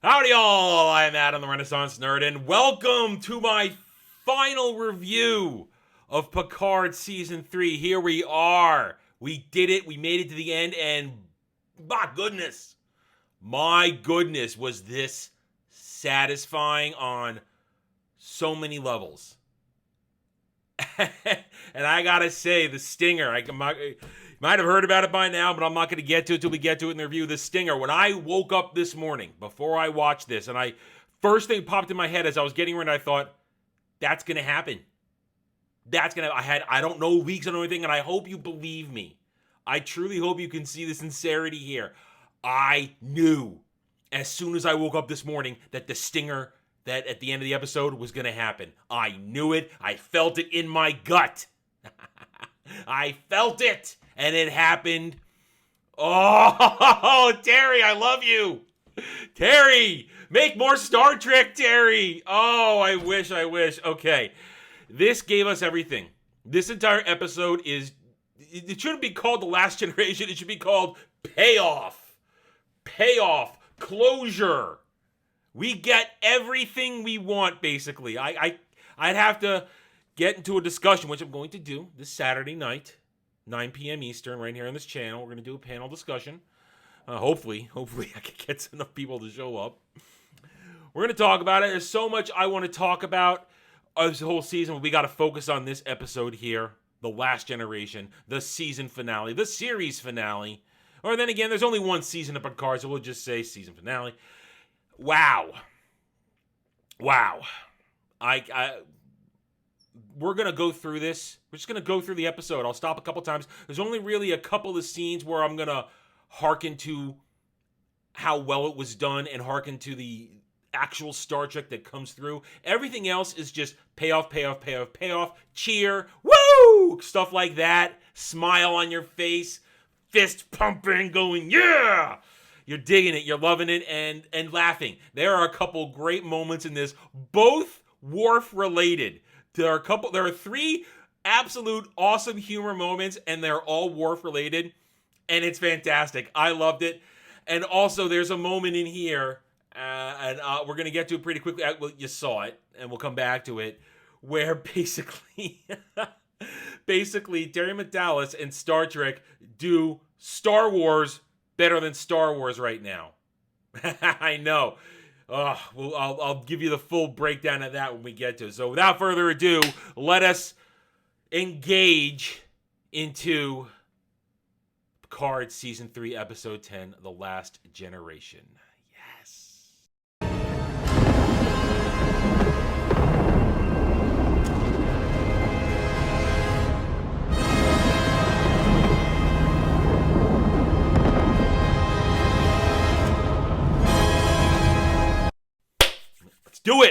Howdy all, I'm Adam the Renaissance Nerd, and welcome to my final review of Picard Season 3. Here we are. We did it. We made it to the end, and my goodness, was this satisfying on so many levels. And I gotta say, the stinger, you might have heard about it by now, but I'm not going to get to it until we get to it in the review. The stinger, when I woke up this morning, before I watched this, and first thing popped in my head as I was getting ready, I thought, that's going to happen. I don't know weeks, I don't know anything, and I hope you believe me. I truly hope you can see the sincerity here. I knew, as soon as I woke up this morning, that the stinger that at the end of the episode was going to happen. I knew it. I felt it in my gut. I felt it. And it happened. Oh, Terry, I love you. Terry, make more Star Trek, Terry. Oh, I wish. Okay. This gave us everything. This entire episode it shouldn't be called The Last Generation. It should be called Payoff. Closure. We get everything we want, basically. I'd have to get into a discussion, which I'm going to do this Saturday night. 9 p.m. Eastern, right here on this channel. We're going to do a panel discussion. Hopefully I can get enough people to show up. We're going to talk about it. There's so much I want to talk about this whole season. We got to focus on this episode here, The Last Generation, the season finale, the series finale. Or then again, there's only one season of Picard, so we'll just say season finale. Wow. We're going to go through this. We're just going to go through the episode. I'll stop a couple times. There's only really a couple of scenes where I'm going to hearken to how well it was done and hearken to the actual Star Trek that comes through. Everything else is just payoff, cheer, woo! Stuff like that. Smile on your face, fist pumping, going, yeah! You're digging it, you're loving it, and laughing. There are a couple great moments in this, both Worf related. There are three absolute awesome humor moments, and they're all Worf related, and it's fantastic. I loved it. And also, there's a moment in here, and we're going to get to it pretty quickly. Well, you saw it, and we'll come back to it, where basically Terry Matalas and Star Trek do Star Wars better than Star Wars right now. I know. Well, I'll give you the full breakdown of that when we get to it. So without further ado, let us engage into Picard Season 3, Episode 10, The Last Generation. Yes.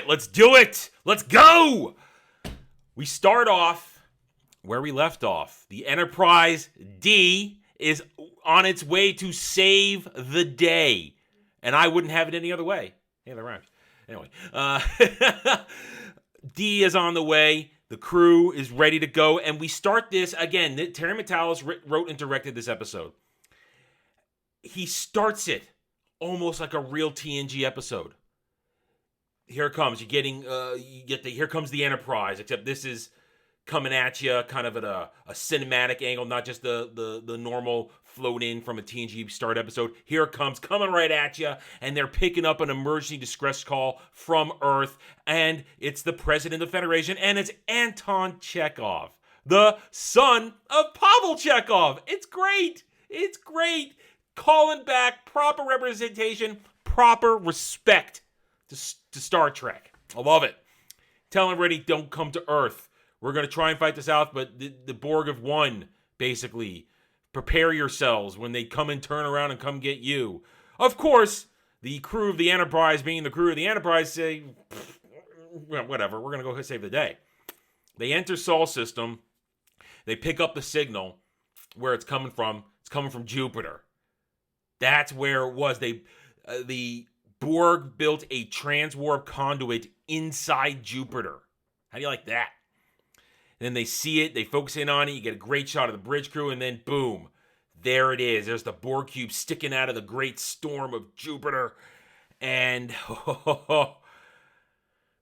Let's do it. Let's go. We start off where we left off. The Enterprise D is on its way to save the day. And I wouldn't have it any other way. Hey, that rhymes. Anyway, D is on the way. The crew is ready to go. And we start this, again, Terry Matalas wrote and directed this episode. He starts it almost like a real TNG episode. Here it comes. Here comes the Enterprise, except this is coming at you kind of at a cinematic angle, not just the normal float in from a TNG start episode. Here it comes, coming right at you, and they're picking up an emergency distress call from Earth, and it's the President of the Federation, and it's Anton Chekhov, the son of Pavel Chekhov. It's great. Calling back, proper representation, proper respect to Star Trek. I love it. Tell everybody, don't come to Earth. We're going to try and fight this out, but the Borg have won, basically. Prepare yourselves when they come and turn around and come get you. Of course, the crew of the Enterprise, being the crew of the Enterprise, say, whatever, we're going to go save the day. They enter Sol system. They pick up the signal where it's coming from. It's coming from Jupiter. That's where it was. The Borg built a transwarp conduit inside Jupiter. How do you like that? And then they see it, they focus in on it, you get a great shot of the bridge crew, and then boom, there it is. There's the Borg cube sticking out of the great storm of Jupiter. And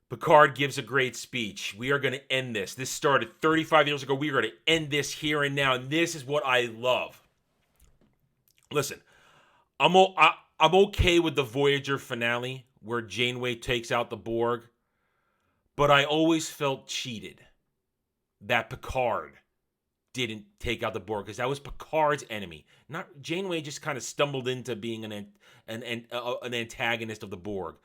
Picard gives a great speech. We are going to end this. This started 35 years ago. We are going to end this here and now. And this is what I love. Listen, I'm okay with the Voyager finale where Janeway takes out the Borg. But I always felt cheated that Picard didn't take out the Borg, because that was Picard's enemy. Not Janeway just kind of stumbled into being an antagonist of the Borg.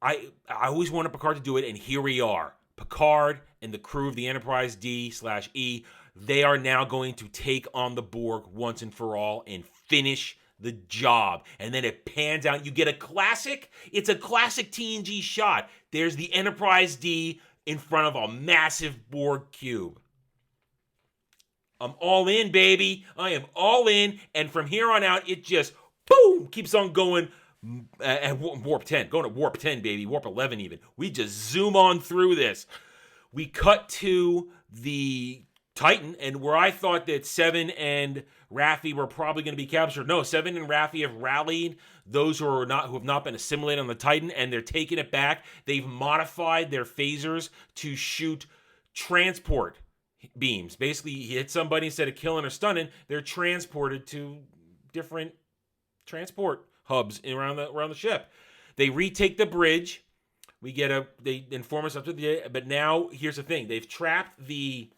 I always wanted Picard to do it, and here we are. Picard and the crew of the Enterprise D/E, they are now going to take on the Borg once and for all and finish the job. And then it pans out. You get it's a classic TNG shot. There's the Enterprise D in front of a massive Borg cube. I'm all in, baby. I am all in. And from here on out, it just, boom, keeps on going at warp 10. Going to warp 10, baby. Warp 11 even. We just zoom on through this. We cut to the Titan, and where I thought that Seven and Raffi were probably going to be captured. No, Seven and Raffi have rallied those who have not been assimilated on the Titan, and they're taking it back. They've modified their phasers to shoot transport beams. Basically, you hit somebody, instead of killing or stunning, they're transported to different transport hubs around the ship. They retake the bridge. They inform us up to the, but now here's the thing. They've trapped the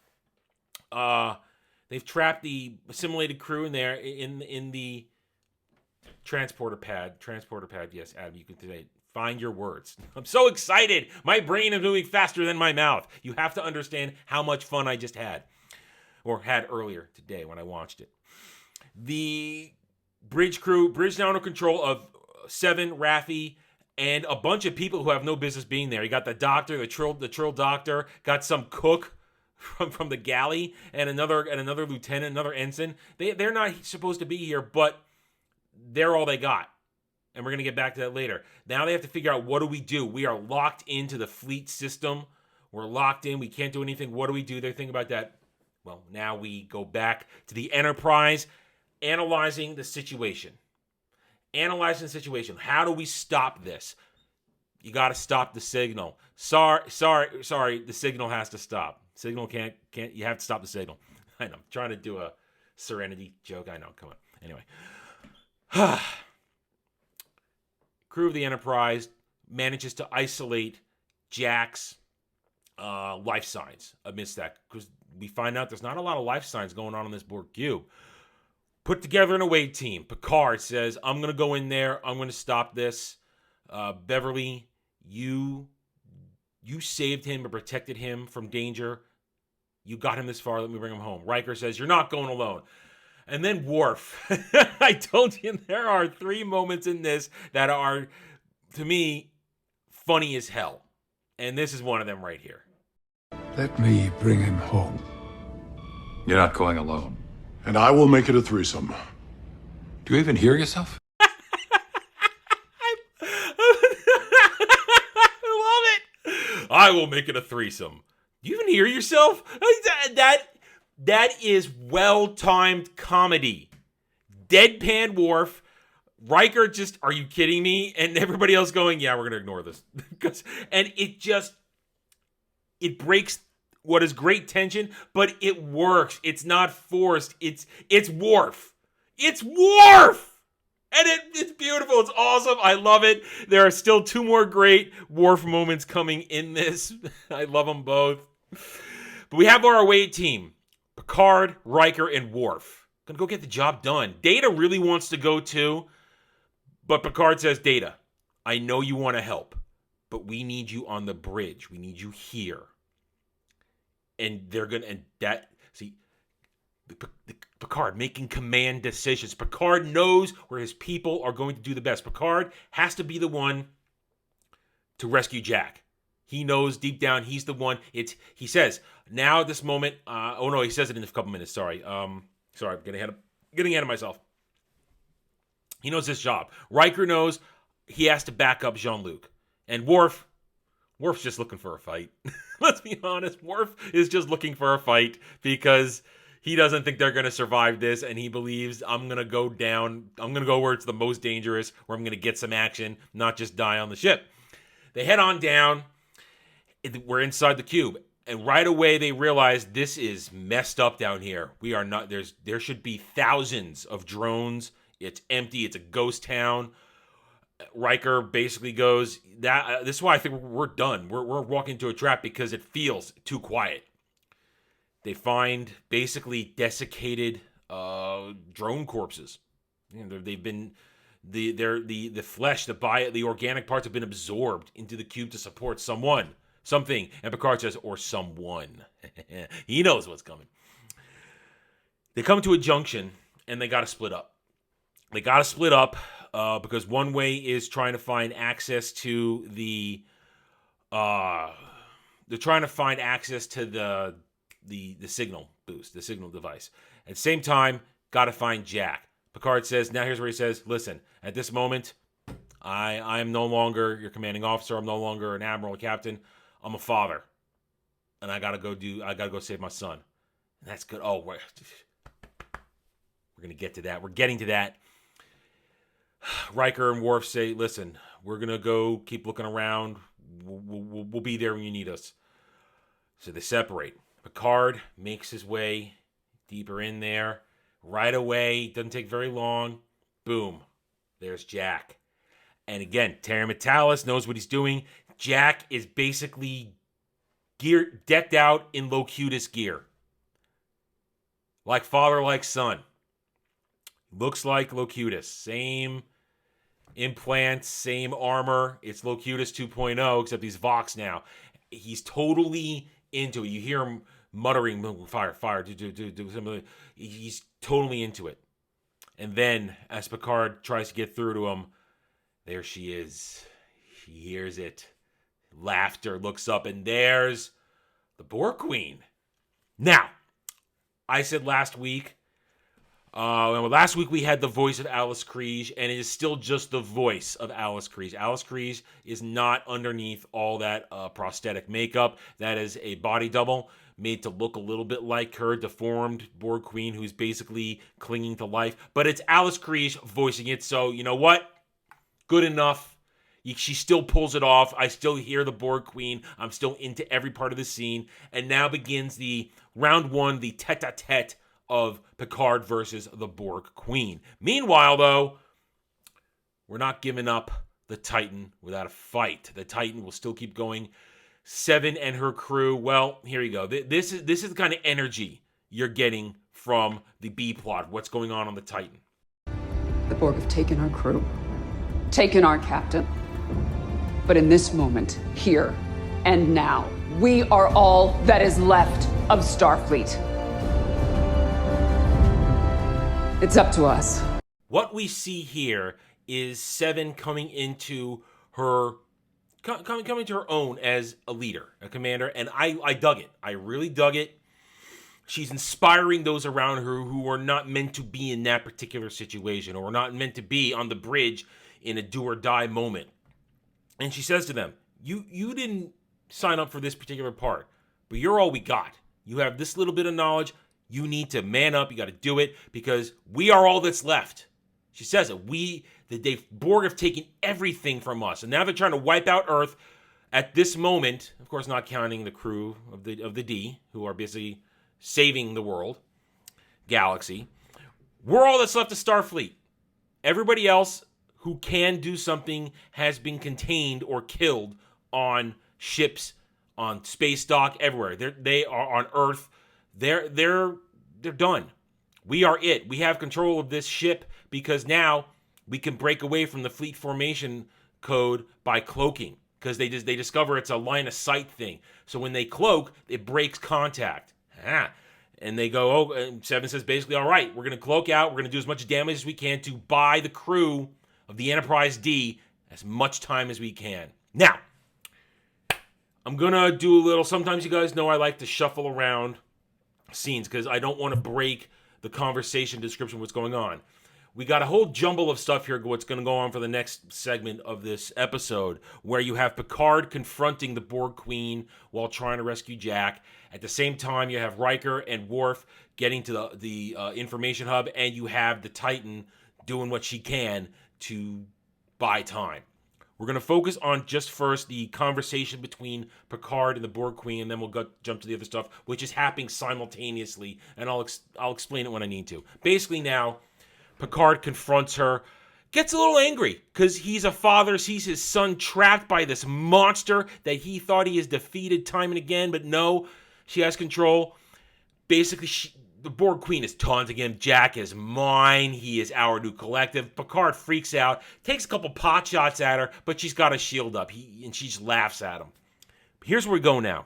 assimilated crew in there in the transporter pad. Yes, Adam, you can say, find your words. I'm so excited. My brain is moving faster than my mouth. You have to understand how much fun I just had, or had earlier today when I watched it. The bridge now under control of Seven, Raffi, and a bunch of people who have no business being there. You got the doctor, the Trill doctor, got some cook from the galley, and another lieutenant, another ensign. They're not supposed to be here, but they're all they got. And we're going to get back to that later. Now they have to figure out, what do we do? We are locked into the fleet system. We're locked in. We can't do anything. What do we do? They're thinking about that. Well, now we go back to the Enterprise, analyzing the situation. How do we stop this? You got to stop the signal. Sorry. The signal has to stop. Signal can't. You have to stop the signal. I know. I'm trying to do a Serenity joke. I know. Come on. Anyway. Crew of the Enterprise manages to isolate Jack's life signs amidst that, because we find out there's not a lot of life signs going on this Borg cube. Put together an away team. Picard says, I'm going to go in there. I'm going to stop this. Beverly, you saved him and protected him from danger. You got him this far. Let me bring him home. Riker says, you're not going alone. And then Worf. I told you there are 3 moments in this that are, to me, funny as hell. And this is one of them right here. Let me bring him home. You're not going alone. And I will make it a threesome. Do you even hear yourself? I love it. I will make it a threesome. Do you even hear yourself? That is well-timed comedy. Deadpan Worf. Riker just, are you kidding me? And everybody else going, yeah, we're going to ignore this. And it breaks what is great tension, but it works. It's not forced. It's Worf. It's Worf! And it's beautiful. It's awesome. I love it. There are still 2 more great Worf moments coming in this. I love them both. But we have our away team. Picard, Riker, and Worf. Gonna go get the job done. Data really wants to go too, but Picard says, Data, I know you want to help, but we need you on the bridge. We need you here. And they're gonna, and that, see, Picard making command decisions. Picard knows where his people are going to do the best. Picard has to be the one to rescue Jack. He knows deep down he's the one. He says, now at this moment, he says it in a couple minutes. Sorry. I'm getting ahead of myself. He knows his job. Riker knows he has to back up Jean-Luc. And Worf's just looking for a fight. Let's be honest. Worf is just looking for a fight because He doesn't think they're going to survive this, and he believes I'm going to go down. I'm going to go where it's the most dangerous, where I'm going to get some action, not just die on the ship. They head on down. We're inside the cube, and right away they realize this is messed up down here. We are not. There should be thousands of drones. It's empty. It's a ghost town. Riker basically goes, this is why I think we're done. We're walking into a trap because it feels too quiet. They find basically desiccated drone corpses. They've been the flesh, the organic parts have been absorbed into the cube to support something. And Picard says, or someone. He knows what's coming. They come to a junction and they got to split up. Because one way is trying to find access to the signal boost, the signal device. At the same time, got to find Jack. Picard says, now here's where he says, listen, at this moment, I am no longer your commanding officer. I'm no longer an admiral or captain. I'm a father. And I got to go save my son. And that's good. Oh, we're going to get to that. We're getting to that. Riker and Worf say, listen, we're going to go keep looking around. We'll be there when you need us. So they separate. Picard makes his way deeper in there. Right away, doesn't take very long. Boom. There's Jack. And again, Terry Matalas knows what he's doing. Jack is basically decked out in Locutus gear. Like father, like son. Looks like Locutus. Same implants, same armor. It's Locutus 2.0, except he's Vox now. He's totally into it. You hear him muttering, fire, do something. He's totally into it. And then, as Picard tries to get through to him, there she is. She hears it. Laughter, looks up, and there's the Borg Queen. Now, I said last week we had the voice of Alice Krige, and it is still just the voice of Alice Krige. Alice Krige is not underneath all that prosthetic makeup. That is a body double made to look a little bit like her deformed Borg Queen, who's basically clinging to life. But it's Alice Krige voicing it, so you know what? Good enough. She still pulls it off. I still hear the Borg Queen. I'm still into every part of the scene. And now begins the round one, the tete-a-tete of Picard versus the Borg Queen. Meanwhile, though, we're not giving up the Titan without a fight. The Titan will still keep going. Seven and her crew, well, here you go. This is the kind of energy you're getting from the B plot, what's going on the Titan. The Borg have taken our crew, taken our captain. But in this moment, here and now, we are all that is left of Starfleet. It's up to us. What we see here is Seven coming into her coming to her own as a leader, a commander, and I dug it. I really dug it. She's inspiring those around her who are not meant to be in that particular situation or are not meant to be on the bridge in a do or die moment. And she says to them, you didn't sign up for this particular part, but you're all we got. You have this little bit of knowledge. You need to man up. You got to do it because we are all that's left. She says it. The Borg have taken everything from us, and now they're trying to wipe out Earth. At this moment, of course, not counting the crew of the D, who are busy saving the world, galaxy. We're all that's left of Starfleet. Everybody else who can do something has been contained or killed on ships, on space dock, everywhere. They are on Earth. They're done. We are it. We have control of this ship because now we can break away from the fleet formation code by cloaking because they discover it's a line of sight thing. So when they cloak, it breaks contact. And they go, and Seven says basically, all right, we're going to cloak out. We're going to do as much damage as we can to buy the crew of the Enterprise D as much time as we can. Now, I'm going to do a little, sometimes you guys know I like to shuffle around scenes because I don't want to break the conversation description of what's going on. we got a whole jumble of stuff here what's going to go on for the next segment of this episode, where you have Picard confronting the Borg Queen while trying to rescue Jack. At the same time, you have Riker and Worf getting to the information hub, and you have the Titan doing what she can to buy time. We're going to focus on just first the conversation between Picard and the Borg Queen, and then we'll jump to the other stuff, which is happening simultaneously, and I'll explain it when I need to. Basically now, Picard confronts her, gets a little angry, because he's a father, sees his son trapped by this monster that he thought he has defeated time and again, but no, she has control. Basically, the Borg Queen is taunting him. Jack is mine. He is our new collective. Picard freaks out, takes a couple pot shots at her, but she's got a shield up, and she just laughs at him. Here's where we go now.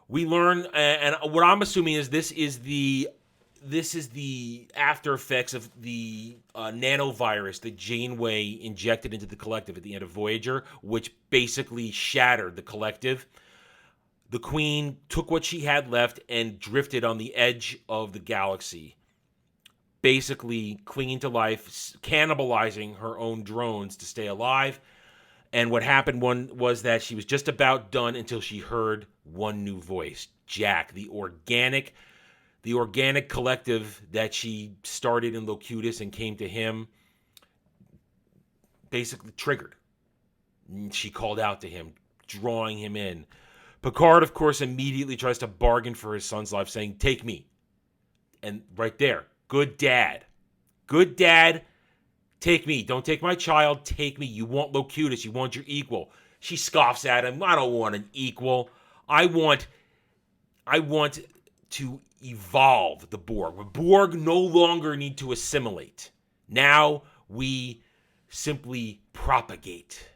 We learn, and what I'm assuming is this is the after effects of the nanovirus that Janeway injected into the collective at the end of Voyager, which basically shattered the collective. The Queen took what she had left and drifted on the edge of the galaxy, basically clinging to life, cannibalizing her own drones to stay alive. And what happened was that she was just about done until she heard one new voice, Jack, the organic collective that she started in Locutus and came to him, basically triggered. She called out to him, drawing him in. Picard, of course, immediately tries to bargain for his son's life, saying, take me. And right there, good dad. Good dad, take me. Don't take my child, take me. You want Locutus, you want your equal. She scoffs at him, I don't want an equal. I want to evolve the Borg. The Borg no longer need to assimilate. Now we simply propagate.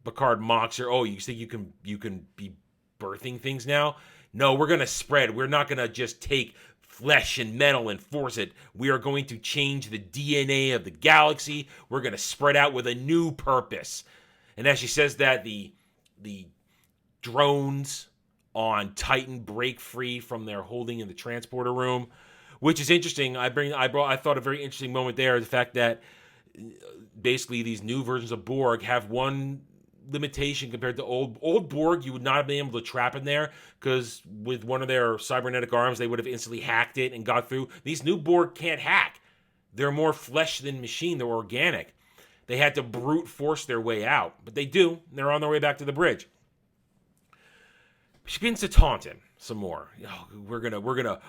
Picard mocks her. Oh, you think you can be birthing things now? No, we're going to spread. We're not going to just take flesh and metal and force it. We are going to change the DNA of the galaxy. We're going to spread out with a new purpose. And as she says that, the drones on Titan break free from their holding in the transporter room, which is interesting. I thought a very interesting moment there, the fact that basically these new versions of Borg have one limitation compared to old Borg. You would not have been able to trap in there, because with one of their cybernetic arms they would have instantly hacked it and got through. These new Borg can't hack. They're more flesh than machine. They're organic. They had to brute force their way out, but they do. They're on their way back to the bridge. She begins to taunt him some more. Oh,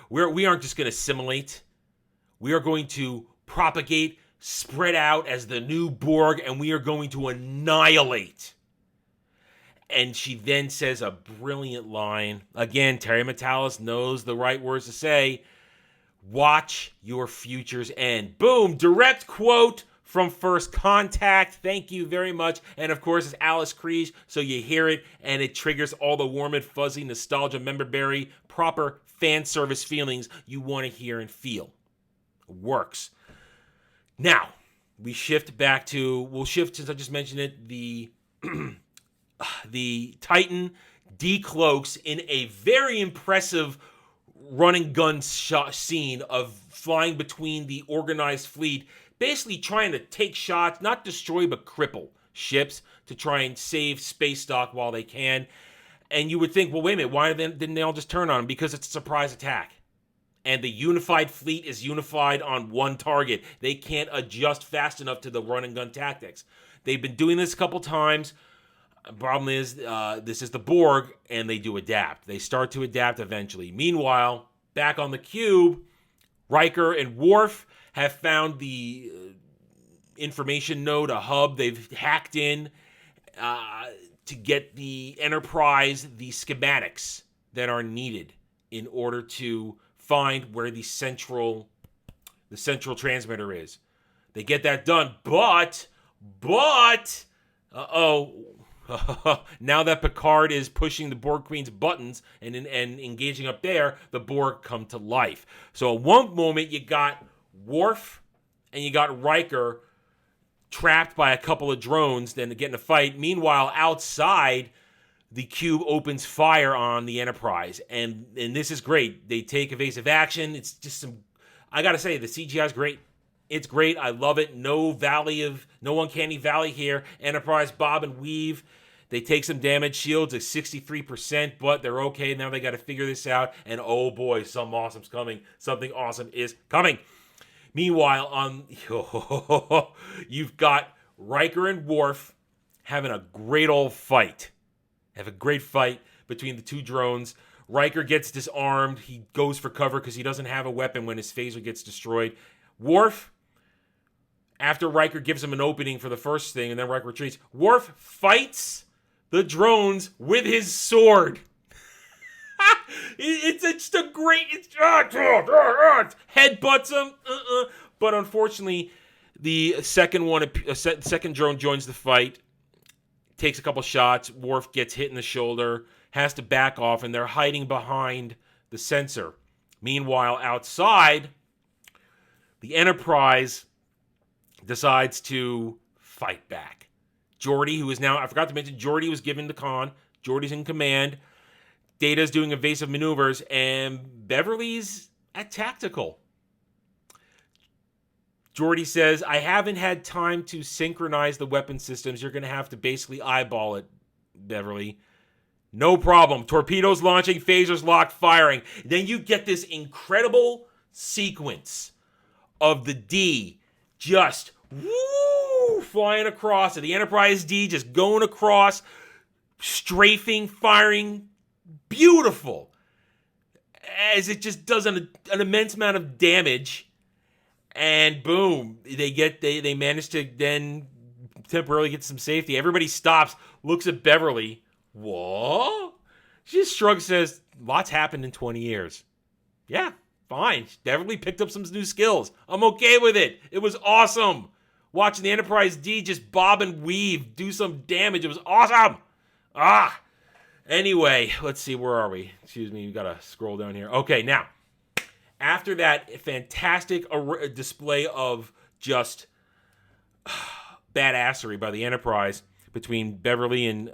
we aren't just gonna assimilate. We are going to propagate, spread out as the new Borg, and we are going to annihilate. And she then says a brilliant line. Again, Terry Matalas knows the right words to say. Watch your futures end. Boom, direct quote from First Contact. Thank you very much. And of course, it's Alice Kriege, so you hear it, and it triggers all the warm and fuzzy nostalgia, memberberry, proper fan service feelings you want to hear and feel. It works. Now, we'll shift, since I just mentioned it, the Titan decloaks in a very impressive run and gun scene of flying between the organized fleet, basically trying to take shots, not destroy but cripple ships to try and save space stock while they can. And you would think, well, wait a minute, why didn't they all just turn on them? Because it's a surprise attack. And the unified fleet is unified on one target. They can't adjust fast enough to the run and gun tactics. They've been doing this a couple times. Problem is, this is the Borg, and they do adapt. They start to adapt eventually. Meanwhile, back on the cube, Riker and Worf have found the information node, a hub. They've hacked in to get the Enterprise the schematics that are needed in order to find where the central transmitter is. They get that done, but now that Picard is pushing the Borg Queen's buttons and engaging up there, the Borg come to life. So at one moment you got Worf and you got Riker trapped by a couple of drones, then to get in a fight. Meanwhile, outside, the cube opens fire on the Enterprise, and this is great. They take evasive action. It's just I gotta say, the CGI is great. It's great. I love it. No uncanny valley here. Enterprise bob and weave. They take some damage. Shields at 63%, but they're okay. Now they got to figure this out. And oh boy, something awesome's coming. Something awesome is coming. Meanwhile, you've got Riker and Worf having a great old fight. Have a great fight between the two drones. Riker gets disarmed. He goes for cover because he doesn't have a weapon when his phaser gets destroyed. Worf, after Riker gives him an opening for the first thing and then Riker retreats, Worf fights the drones with his sword. It's just a great... headbutts him. But unfortunately, the second drone joins the fight, takes a couple shots. Worf gets hit in the shoulder, has to back off, and they're hiding behind the sensor. Meanwhile, outside, the Enterprise decides to fight back. Geordi, who is now, I forgot to mention, Geordi was given the con. Geordi's in command. Data's doing evasive maneuvers, and Beverly's at tactical. Geordi says, I haven't had time to synchronize the weapon systems. You're going to have to basically eyeball it, Beverly. No problem. Torpedoes launching, phasers locked, firing. Then you get this incredible sequence of the D just flying across. The Enterprise D just going across, strafing, firing. Beautiful. As it just does an immense amount of damage. And boom, they manage to then temporarily get some safety. Everybody stops, looks at Beverly. What? She just shrugs, says, lots happened in 20 years. Yeah, fine. Beverly picked up some new skills. I'm okay with it. It was awesome. Watching the Enterprise D just bob and weave, do some damage. It was awesome. Anyway, let's see, where are we? Excuse me, we gotta scroll down here. Okay, now, after that fantastic display of just badassery by the Enterprise between Beverly and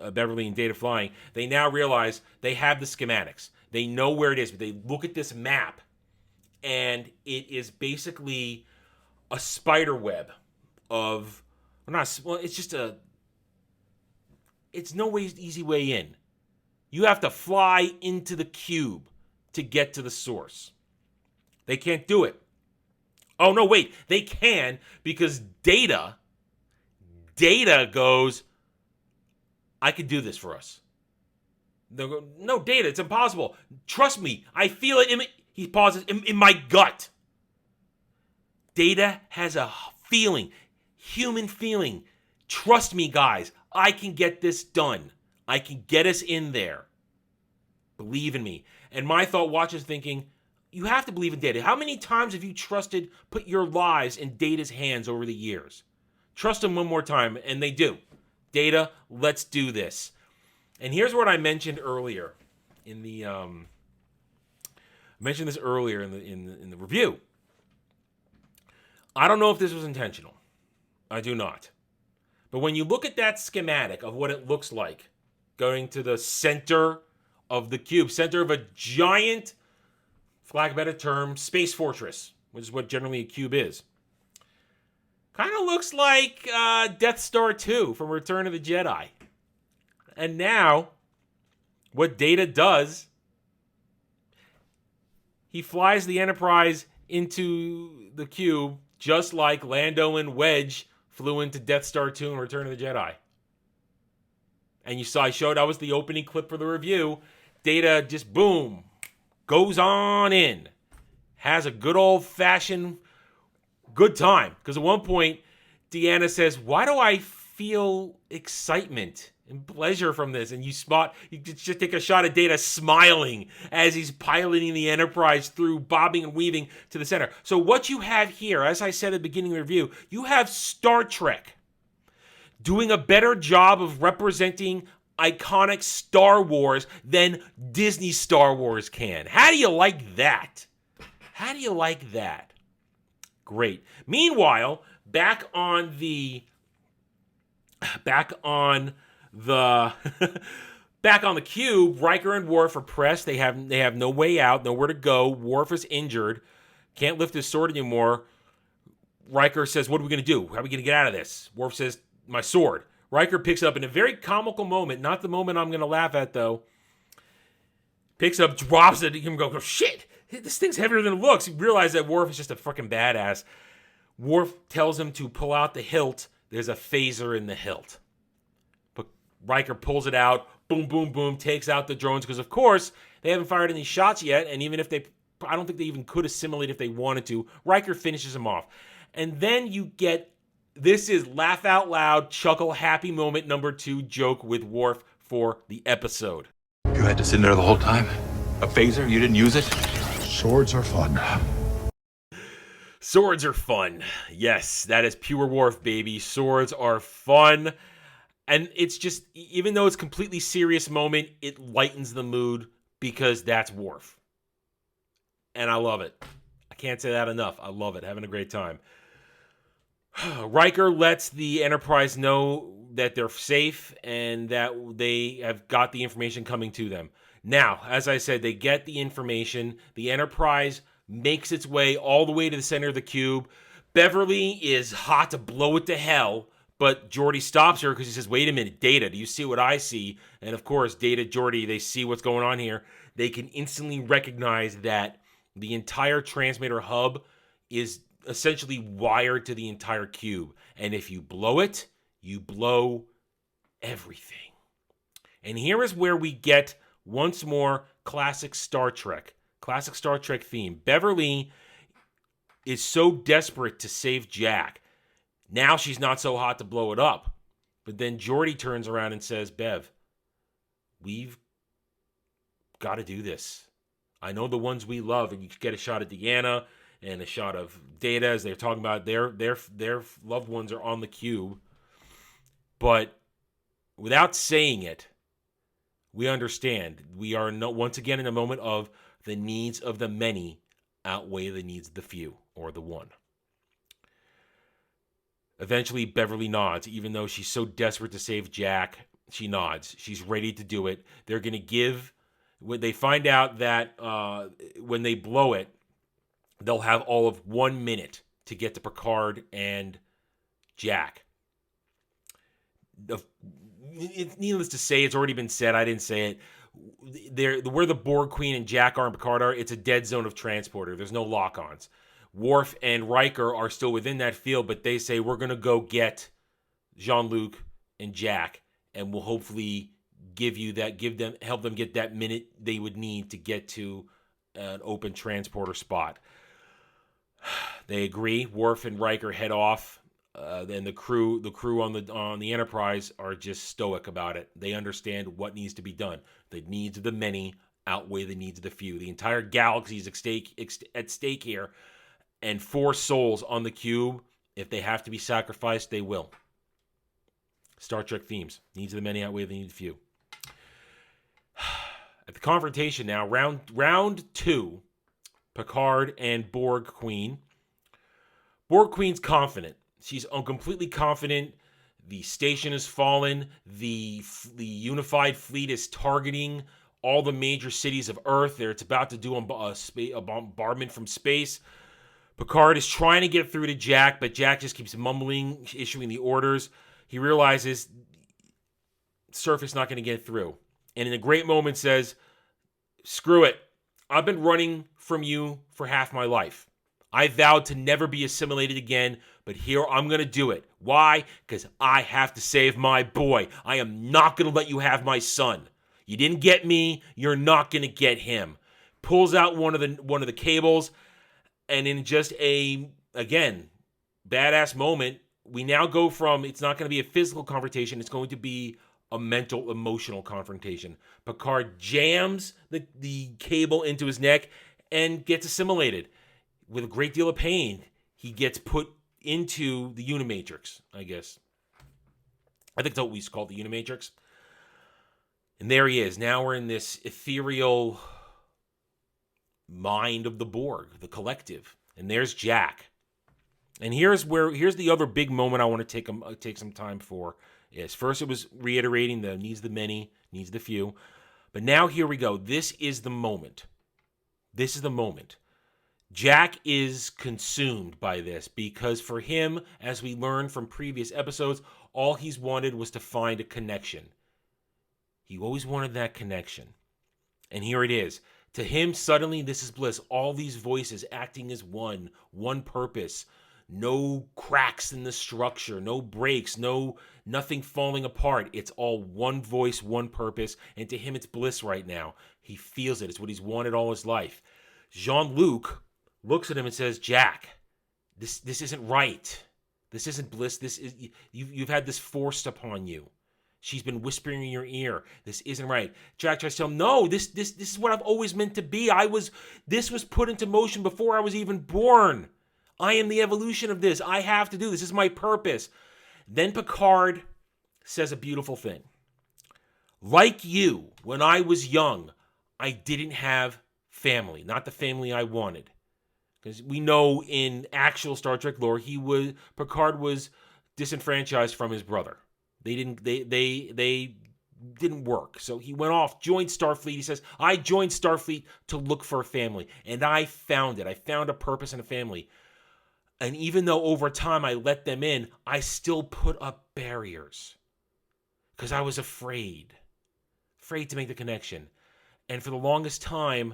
Data flying, they now realize they have the schematics. They know where it is, but they look at this map, and it is basically a spider web of, it's no easy way in. You have to fly into the cube to get to the source. They can't do it. Oh, no, wait. They can, because Data goes, I can do this for us. They go, no, Data, it's impossible. Trust me. I feel it he pauses, in my gut. Data has a feeling, human feeling. Trust me, guys. I can get this done. I can get us in there. Believe in me. And my thought watches thinking, you have to believe in Data. How many times have you put your lives in Data's hands over the years? Trust him one more time, and they do. Data, let's do this. And here's what I mentioned earlier in the in the review. I don't know if this was intentional. I do not. But when you look at that schematic of what it looks like, going to the center of the cube, center of a giant, for lack of a better term, space fortress, which is what generally a cube is. Kind of looks like Death Star 2 from Return of the Jedi. And now, what Data does, he flies the Enterprise into the cube, just like Lando and Wedge flew into Death Star 2 and Return of the Jedi. And that was the opening clip for the review. Data just, boom, goes on in. Has a good old-fashioned good time. Because at one point, Deanna says, why do I feel excitement and pleasure from this? And you just take a shot of Data smiling as he's piloting the Enterprise through, bobbing and weaving to the center. So what you have here, as I said at the beginning of the review, you have Star Trek doing a better job of representing iconic Star Wars than Disney Star Wars can. How do you like that? How do you like that? Great. Meanwhile, back on the cube, Riker and Worf are pressed. They have no way out, nowhere to go. Worf is injured, can't lift his sword anymore. Riker says, what are we going to do? How are we going to get out of this? Worf says, my sword. Riker picks up in a very comical moment, not the moment I'm going to laugh at, though. Picks up, drops it, and goes, oh, shit, this thing's heavier than it looks. He realizes that Worf is just a fucking badass. Worf tells him to pull out the hilt. There's a phaser in the hilt. But Riker pulls it out, boom, boom, boom, takes out the drones, because, of course, they haven't fired any shots yet, and even if I don't think they even could assimilate if they wanted to. Riker finishes him off. And then you get, this is laugh out loud, chuckle, happy moment number 2 joke with Worf for the episode. You had to sit there the whole time? A phaser? You didn't use it? Swords are fun. Swords are fun. Yes, that is pure Worf, baby. Swords are fun. And it's just, even though it's a completely serious moment, it lightens the mood because that's Worf. And I love it. I can't say that enough. I love it. Having a great time. Riker lets the Enterprise know that they're safe and that they have got the information coming to them. Now, as I said, they get the information. The Enterprise makes its way all the way to the center of the cube. Beverly is hot to blow it to hell, but Geordi stops her because he says, wait a minute, Data, do you see what I see? And of course, Data, Geordi, they see what's going on here. They can instantly recognize that the entire transmitter hub is essentially wired to the entire cube. And if you blow it, you blow everything. And here is where we get, once more, classic Star Trek theme. Beverly is so desperate to save Jack. Now she's not so hot to blow it up. But then Geordi turns around and says, Bev, we've got to do this. I know the ones we love, and you get a shot at Deanna and a shot of Data as they're talking about their loved ones are on the cube. But without saying it, we understand. We are once again in a moment of the needs of the many outweigh the needs of the few, or the one. Eventually, Beverly nods. Even though she's so desperate to save Jack, she nods. She's ready to do it. They're going to give... When they find out that when they blow it, they'll have all of 1 minute to get to Picard and Jack. It's needless to say, it's already been said. I didn't say it. Where the Borg Queen and Jack are and Picard are, it's a dead zone of transporter. There's no lock-ons. Worf and Riker are still within that field, but they say, we're going to go get Jean-Luc and Jack, and we'll hopefully help them get that minute they would need to get to an open transporter spot. They agree. Worf and Riker head off. Then the crew on the Enterprise are just stoic about it. They understand what needs to be done. The needs of the many outweigh the needs of the few. The entire galaxy is at stake here, and 4 souls on the cube. If they have to be sacrificed, they will. Star Trek themes. Needs of the many outweigh the needs of the few. At the confrontation now, round 2, Picard and Borg Queen. Borg Queen's confident. She's completely confident. The station has fallen. The unified fleet is targeting all the major cities of Earth. It's about to do a bombardment from space. Picard is trying to get through to Jack, but Jack just keeps mumbling, issuing the orders. He realizes Surface not going to get through. And in a great moment says, screw it. I've been running from you for half my life. I vowed to never be assimilated again, but here I'm going to do it. Why? Because I have to save my boy. I am not going to let you have my son. You didn't get me. You're not going to get him. Pulls out one of the cables, and in just again, badass moment, we now go from, it's not going to be a physical confrontation, it's going to be a mental, emotional confrontation. Picard jams the cable into his neck and gets assimilated. With a great deal of pain, he gets put into the Unimatrix, I guess. I think that's what we used to call it, the Unimatrix. And there he is. Now we're in this ethereal mind of the Borg, the collective. And there's Jack. And here's the other big moment I want to take some time for. Is first it was reiterating the needs of the many, needs of the few. But now here we go. This is the moment. Jack is consumed by this because for him, as we learned from previous episodes, all he's wanted was to find a connection. He always wanted that connection. And here it is. To him, suddenly, this is bliss. All these voices acting as one purpose. No cracks in the structure, no breaks, nothing falling apart. It's all one voice, one purpose. And to him, it's bliss right now. He feels it. It's what he's wanted all his life. Jean-Luc looks at him and says, Jack, this isn't right. This isn't bliss. This is you've had this forced upon you. She's been whispering in your ear. This isn't right. Jack tries to tell him, no, this is what I've always meant to be. This was put into motion before I was even born. I am the evolution of this. I have to do this. This is my purpose. Then Picard says a beautiful thing. Like you, when I was young, I didn't have family. Not the family I wanted. Because we know in actual Star Trek lore, Picard was disenfranchised from his brother. They didn't work. So he went off, joined Starfleet. He says, I joined Starfleet to look for a family. And I found it. I found a purpose and a family. And even though over time I let them in, I still put up barriers. Because I was afraid to make the connection. And for the longest time,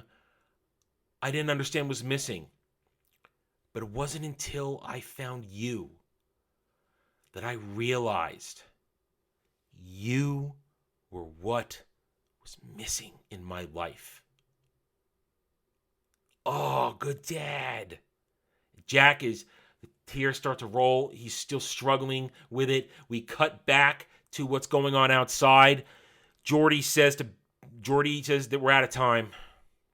I didn't understand what was missing. But it wasn't until I found you that I realized you were what was missing in my life. Oh, good dad. Jack the tears start to roll. He's still struggling with it. We cut back to what's going on outside. Geordi says that we're out of time.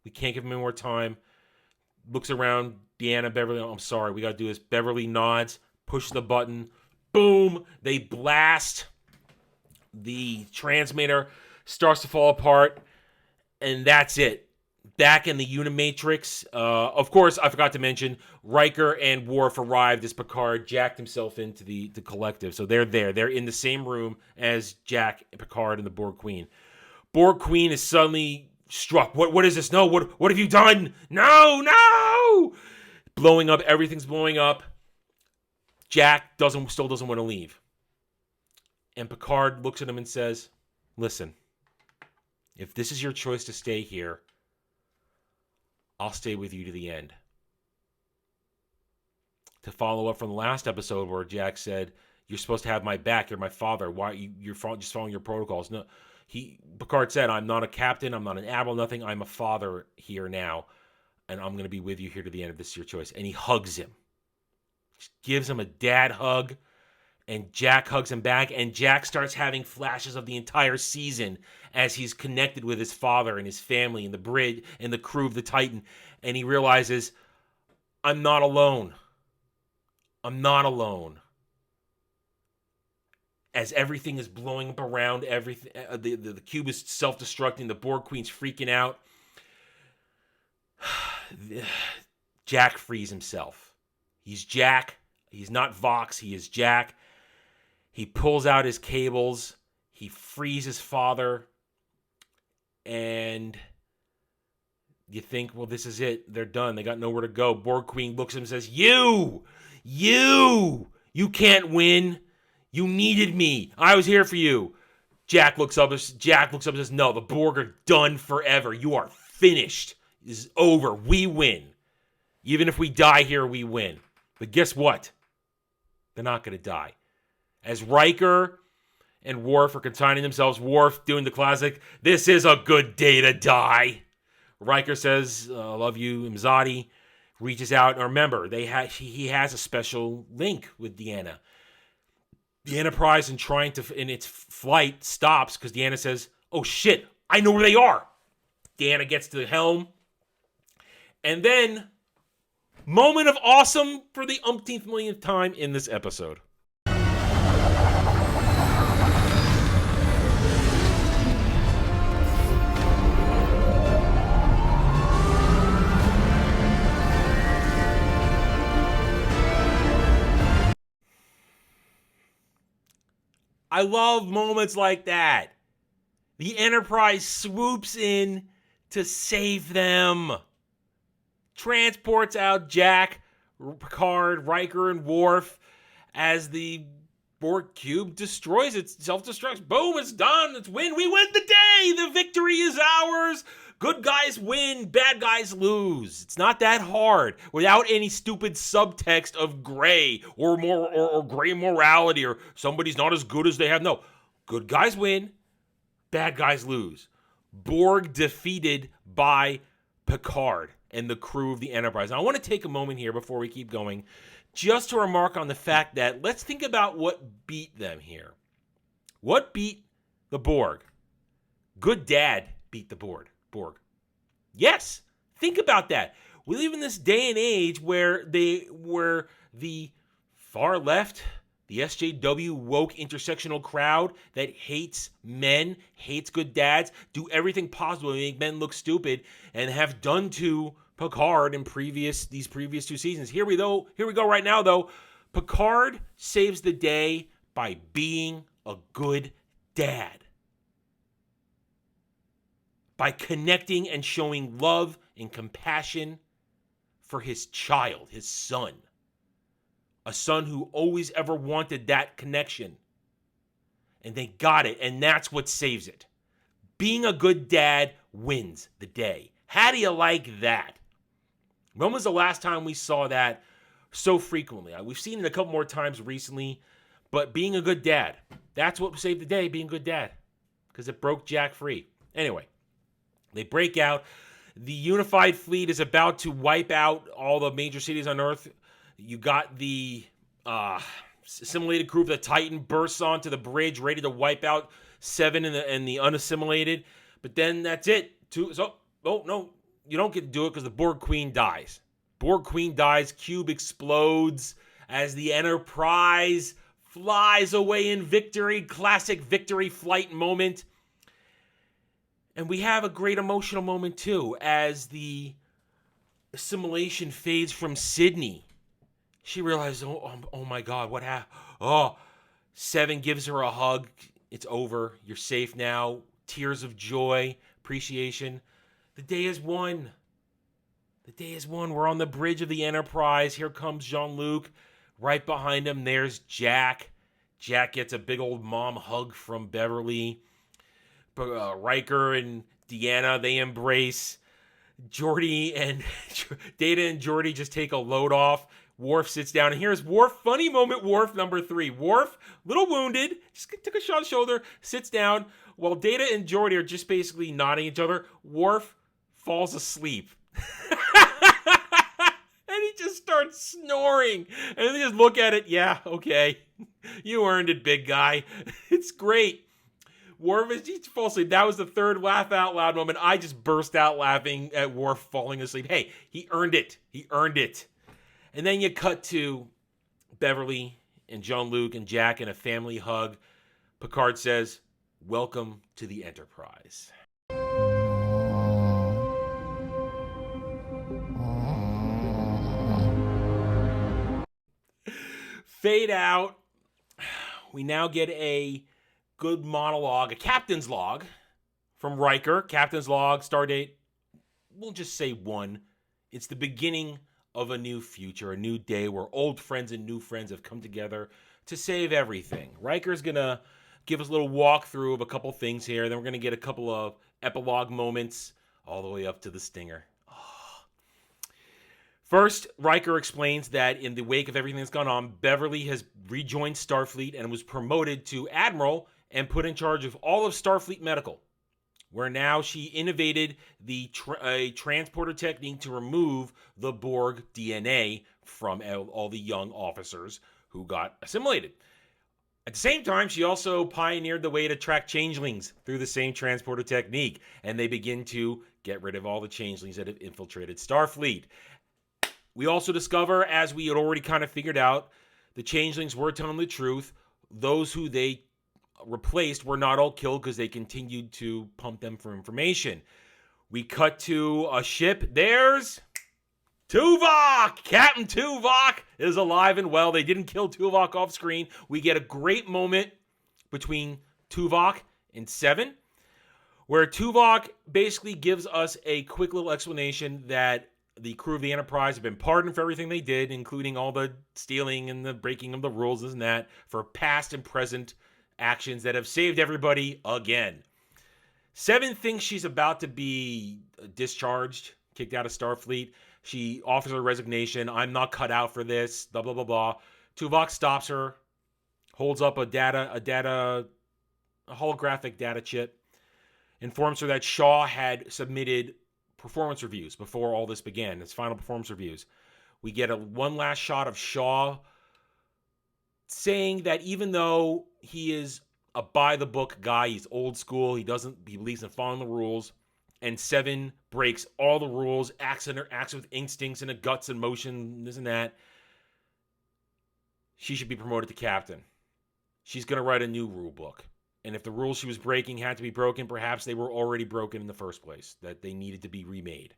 We can't give him any more time. Looks around. Deanna, Beverly, I'm sorry, we got to do this. Beverly nods, push the button. Boom! They blast. The transmitter starts to fall apart. And that's it. Back in the Unimatrix. Of course, I forgot to mention, Riker and Worf arrived as Picard jacked himself into the collective. So they're there. They're in the same room as Jack, Picard, and the Borg Queen. Borg Queen is suddenly struck. What is this? No, what have you done? No! Blowing up, everything's blowing up. Jack still doesn't want to leave. And Picard looks at him and says, listen, if this is your choice to stay here, I'll stay with you to the end. To follow up from the last episode where Jack said, you're supposed to have my back, you're my father, why you're just following your protocols. No, Picard said, I'm not a captain, I'm not an admiral, nothing, I'm a father here now. And I'm going to be with you here to the end of this, your choice. And he hugs him. Just gives him a dad hug. And Jack hugs him back. And Jack starts having flashes of the entire season as he's connected with his father and his family and the bridge and the crew of the Titan. And he realizes, I'm not alone. I'm not alone. As everything is blowing up around, everything, the cube is self-destructing. The Borg Queen's freaking out. Jack frees himself. He's Jack. He's not Vox. He is Jack. He pulls out his cables. He frees his father. And you think, well, this is it. They're done. They got nowhere to go. Borg Queen looks at him and says, You can't win. You needed me. I was here for you. Jack looks up and says, no, the Borg are done forever. You are finished. This is over. We win. Even if we die here, we win. But guess what? They're not going to die. As Riker and Worf are consigning themselves, Worf doing the classic, this is a good day to die. Riker says, I love you, Imzadi. Reaches out. And remember, he has a special link with Deanna. The Enterprise, in its flight, stops because Deanna says, oh shit, I know where they are. Deanna gets to the helm. And then, moment of awesome for the umpteenth millionth time in this episode. I love moments like that. The Enterprise swoops in to save them. transports out Jack, Picard, Riker, and Worf as the Borg cube destroys it, self-destructs. Boom, it's done. We win the day. The victory is ours. Good guys win, bad guys lose. It's not that hard without any stupid subtext of gray or gray morality or somebody's not as good as they have. No, good guys win, bad guys lose. Borg defeated by Picard and the crew of the Enterprise. Now, I want to take a moment here before we keep going just to remark on the fact that let's think about what beat them here. What beat the Borg? Good Dad beat the Borg. Yes, think about that. We live in this day and age where the far left, the SJW woke intersectional crowd that hates men, hates good dads, do everything possible to make men look stupid, and have done to Picard in these previous 2 seasons. Here we go right now, though. Picard saves the day by being a good dad. By connecting and showing love and compassion for his child, his son. A son who always ever wanted that connection. And they got it, and that's what saves it. Being a good dad wins the day. How do you like that? When was the last time we saw that so frequently? We've seen it a couple more times recently, but being a good dad, that's what saved the day, being a good dad, because it broke Jack free. Anyway, they break out. The unified fleet is about to wipe out all the major cities on Earth. You got the assimilated crew of the Titan bursts onto the bridge, ready to wipe out Seven and the unassimilated. But then that's it. No, you don't get to do it because the Borg Queen dies. Cube explodes as the Enterprise flies away in victory. Classic victory flight moment. And we have a great emotional moment, too, as the assimilation fades from Sydney. She realizes, oh my God, what happened? Oh, Seven gives her a hug. It's over. You're safe now. Tears of joy, appreciation. The day is won. We're on the bridge of the Enterprise. Here comes Jean-Luc. Right behind him, there's Jack. Jack gets a big old mom hug from Beverly. Riker and Deanna, they embrace. Geordi and Data and Geordi just take a load off. Worf sits down, and here's Worf. Funny moment, Worf number 3. Worf, little wounded, just took a shot on the shoulder, sits down, while Data and Geordi are just basically nodding at each other. Worf falls asleep. And he just starts snoring. And they just look at it, yeah, okay. You earned it, big guy. It's great. Worf he falls asleep. That was the third laugh out loud moment. I just burst out laughing at Worf falling asleep. Hey, he earned it. And then you cut to Beverly and Jean-Luc and Jack in a family hug. Picard says, "Welcome to the Enterprise." Fade out. We now get a good monologue, a captain's log from Riker. Captain's log, stardate, we'll just say 1. It's the beginning of a new future, a new day where old friends and new friends have come together to save everything. Riker's going to give us a little walkthrough of a couple things here. Then we're going to get a couple of epilogue moments all the way up to the stinger. First, Riker explains that in the wake of everything that's gone on, Beverly has rejoined Starfleet and was promoted to Admiral and put in charge of all of Starfleet Medical, where now she innovated a transporter technique to remove the Borg DNA from all the young officers who got assimilated. At the same time, she also pioneered the way to track changelings through the same transporter technique, and they begin to get rid of all the changelings that have infiltrated Starfleet. We also discover, as we had already kind of figured out, the changelings were telling the truth. Those who they replaced were not all killed because they continued to pump them for information. We cut to a ship. There's Tuvok! Captain Tuvok is alive and well. They didn't kill Tuvok off screen. We get a great moment between Tuvok and Seven, where Tuvok basically gives us a quick little explanation that The crew of the Enterprise have been pardoned for everything they did, including all the stealing and the breaking of the rules and that, for past and present actions that have saved everybody again. Seven thinks she's about to be discharged, kicked out of Starfleet. She offers her resignation. I'm not cut out for this, blah, blah, blah, blah. Tuvok stops her, holds up a holographic data chip, informs her that Shaw had submitted performance reviews before all this began, his final performance reviews. We get one last shot of Shaw saying that even though he is a by-the-book guy, he's old school, he believes in following the rules, and Seven breaks all the rules, acts with instincts and a guts and motion, this and that, she should be promoted to captain. She's going to write a new rule book. And if the rules she was breaking had to be broken, perhaps they were already broken in the first place, that they needed to be remade.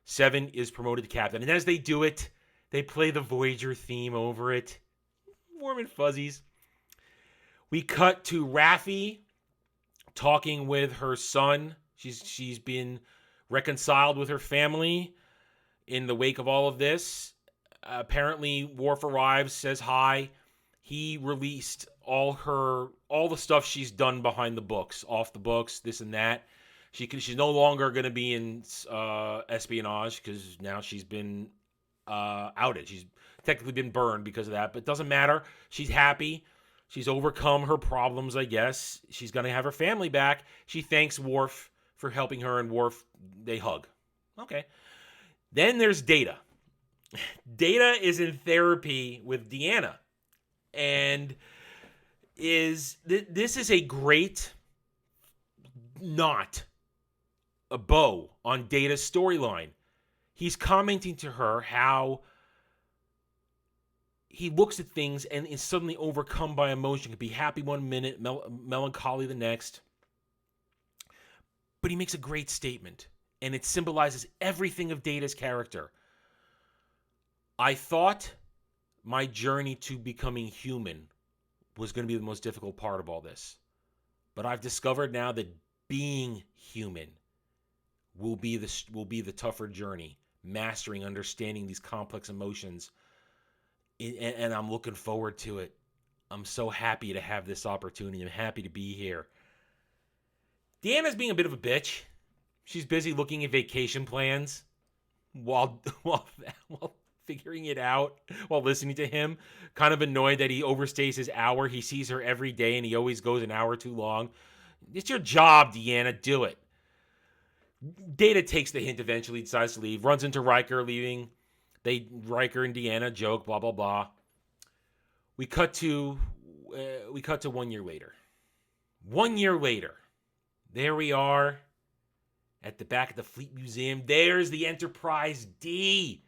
Seven is promoted to captain. And as they do it, they play the Voyager theme over it. Warm and fuzzies. We cut to Raffi talking with her son. She's been reconciled with her family in the wake of all of this. Apparently, Worf arrives, says hi. He released all the stuff she's done behind the books, off the books, this and that. She's no longer going to be in espionage because now she's been outed. She's technically been burned because of that, but it doesn't matter. She's happy. She's overcome her problems, I guess. She's going to have her family back. She thanks Worf for helping her, and Worf, they hug. Okay. Then there's Data. Data is in therapy with Deanna. And this is a great knot, a bow on Data's storyline. He's commenting to her how he looks at things and is suddenly overcome by emotion. Could be happy one minute, melancholy the next. But he makes a great statement, and it symbolizes everything of Data's character. I thought my journey to becoming human was going to be the most difficult part of all this. But I've discovered now that being human will be the tougher journey, mastering, understanding these complex emotions. And I'm looking forward to it. I'm so happy to have this opportunity. I'm happy to be here. Deanna's being a bit of a bitch. She's busy looking at vacation plans while figuring it out, while listening to him. Kind of annoyed that he overstays his hour. He sees her every day and he always goes an hour too long. It's your job, Deanna. Do it. Data takes the hint eventually, decides to leave, runs into Riker leaving. Riker and Deanna joke, blah, blah, blah. We cut to 1 year later. 1 year later, there we are at the back of the Fleet Museum. There's the Enterprise D.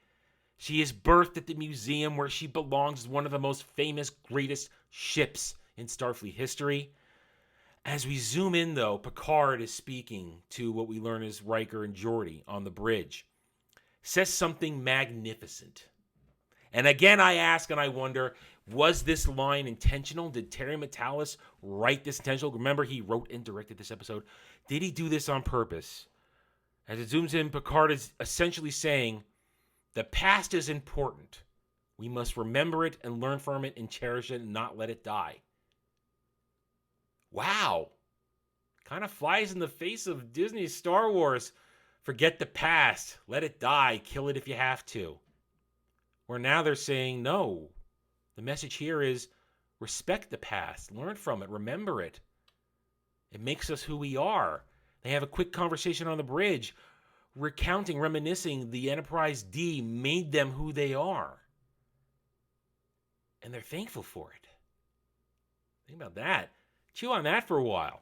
She is birthed at the museum where she belongs as one of the most famous, greatest ships in Starfleet history. As we zoom in, though, Picard is speaking to what we learn is Riker and Geordi on the bridge. Says something magnificent. And again, I ask and I wonder, was this line intentional? Did Terry Matalas write this intentional? Remember, he wrote and directed this episode. Did he do this on purpose? As it zooms in, Picard is essentially saying, the past is important. We must remember it and learn from it and cherish it and not let it die. Wow. Kind of flies in the face of Disney's Star Wars. Forget the past. Let it die. Kill it if you have to. Where now they're saying, no. The message here is respect the past. Learn from it. Remember it. It makes us who we are. They have a quick conversation on the bridge, recounting, reminiscing the Enterprise D made them who they are. And they're thankful for it. Think about that. Chew on that for a while.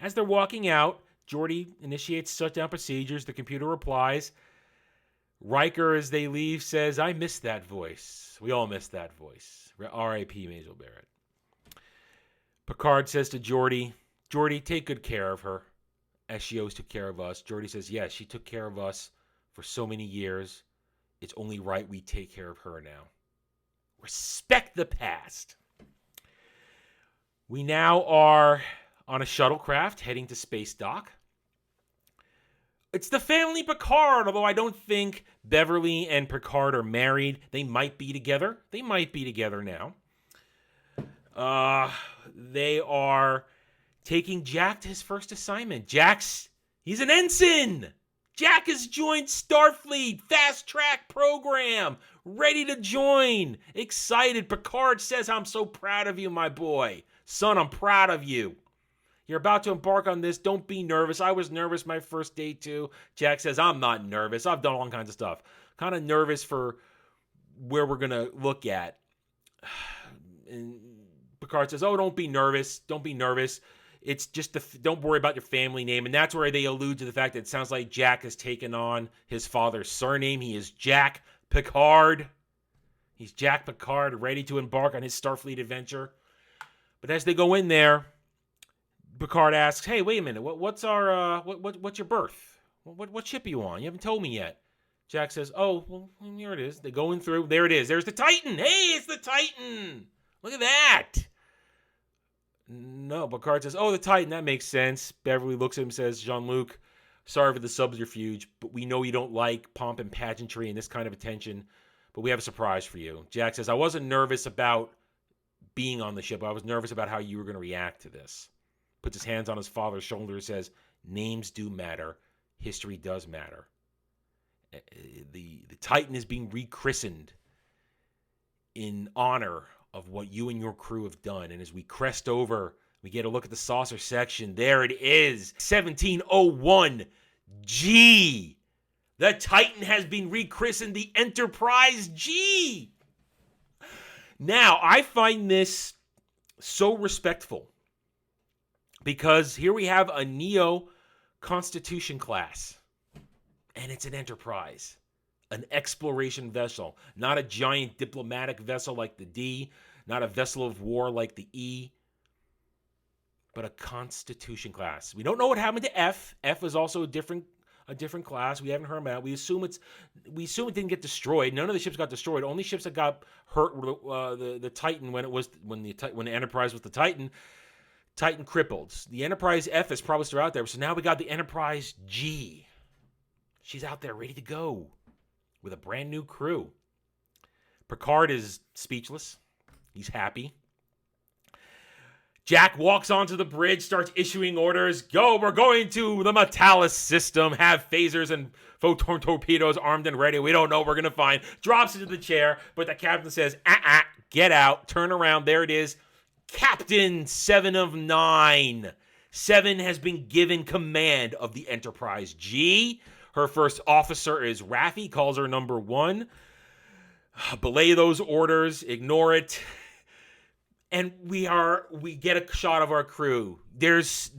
As they're walking out, Geordi initiates shutdown procedures. The computer replies. Riker, as they leave, says, I miss that voice. We all miss that voice. R.I.P. Majel Barrett. Picard says to Geordi, Geordi, take good care of her, as she always took care of us. Geordi says, yes, she took care of us for so many years. It's only right we take care of her now. Respect the past. We now are on a shuttlecraft heading to space dock. It's the family Picard, although I don't think Beverly and Picard are married. They might be together. They might be together now. They are taking Jack to his first assignment. He's an ensign. Jack has joined Starfleet, fast track program, ready to join. Excited. Picard says, I'm so proud of you, my boy. Son, I'm proud of you. You're about to embark on this. Don't be nervous. I was nervous my first day too. Jack says, I'm not nervous. I've done all kinds of stuff. Kind of nervous for where we're going to look at. And Picard says, oh, don't be nervous. Don't be nervous. It's just, don't worry about your family name. And that's where they allude to the fact that it sounds like Jack has taken on his father's surname. He is Jack Picard. He's Jack Picard, ready to embark on his Starfleet adventure. But as they go in there, Picard asks, hey, wait a minute. What's your berth? What ship are you on? You haven't told me yet. Jack says, oh, well, here it is. They're going through. There it is. There's the Titan. Hey, it's the Titan. Look at that. No, Picard says, oh, the Titan. That makes sense. Beverly looks at him and says, Jean-Luc, sorry for the subterfuge, but we know you don't like pomp and pageantry and this kind of attention, but we have a surprise for you. Jack says, I wasn't nervous about being on the ship. I was nervous about how you were going to react to this. Puts his hands on his father's shoulder and says, names do matter. History does matter. The Titan is being rechristened in honor of what you and your crew have done. And as we crest over, we get a look at the saucer section. There it is, 1701 G. The Titan has been rechristened the Enterprise G. Now, I find this so respectful because here we have a Neo Constitution class, and it's an Enterprise. An exploration vessel, not a giant diplomatic vessel like the D, not a vessel of war like the E, but a Constitution class. We don't know what happened to F. F is also a different class. We haven't heard about it. We assume it didn't get destroyed. None of the ships got destroyed. Only ships that got hurt were the Titan when the Enterprise was the Titan. Titan crippled. The Enterprise F is probably still out there. So now we got the Enterprise G. She's out there ready to go with a brand new crew. Picard is speechless. He's happy. Jack walks onto the bridge, starts issuing orders. Go, we're going to the Matalas system. Have phasers and photon torpedoes armed and ready. We don't know what we're going to find. Drops into the chair, but the captain says, get out. Turn around. There it is. Captain 7 of 9. 7 has been given command of the Enterprise G. Her first officer is Raffi, calls her number 1. Belay those orders, ignore it. And we get a shot of our crew. There's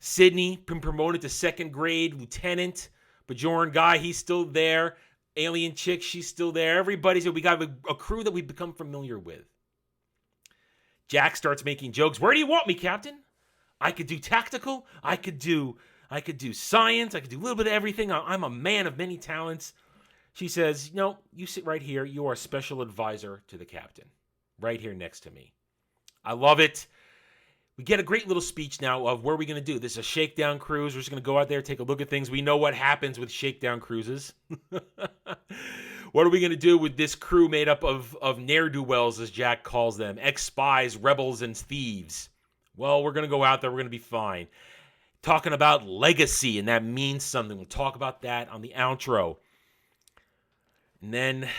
Sydney, been promoted to 2nd grade lieutenant. Bajoran guy, he's still there. Alien chick, she's still there. We got a crew that we've become familiar with. Jack starts making jokes. Where do you want me, Captain? I could do tactical. I could do science. I could do a little bit of everything. I'm a man of many talents. She says, no, you sit right here. You are a special advisor to the captain. Right here next to me. I love it. We get a great little speech now of what are we going to do. This is a shakedown cruise. We're just going to go out there, take a look at things. We know what happens with shakedown cruises. What are we going to do with this crew made up of ne'er-do-wells, as Jack calls them, ex-spies, rebels, and thieves? Well, we're going to go out there. We're going to be fine. Talking about legacy, and that means something. We'll talk about that on the outro. And then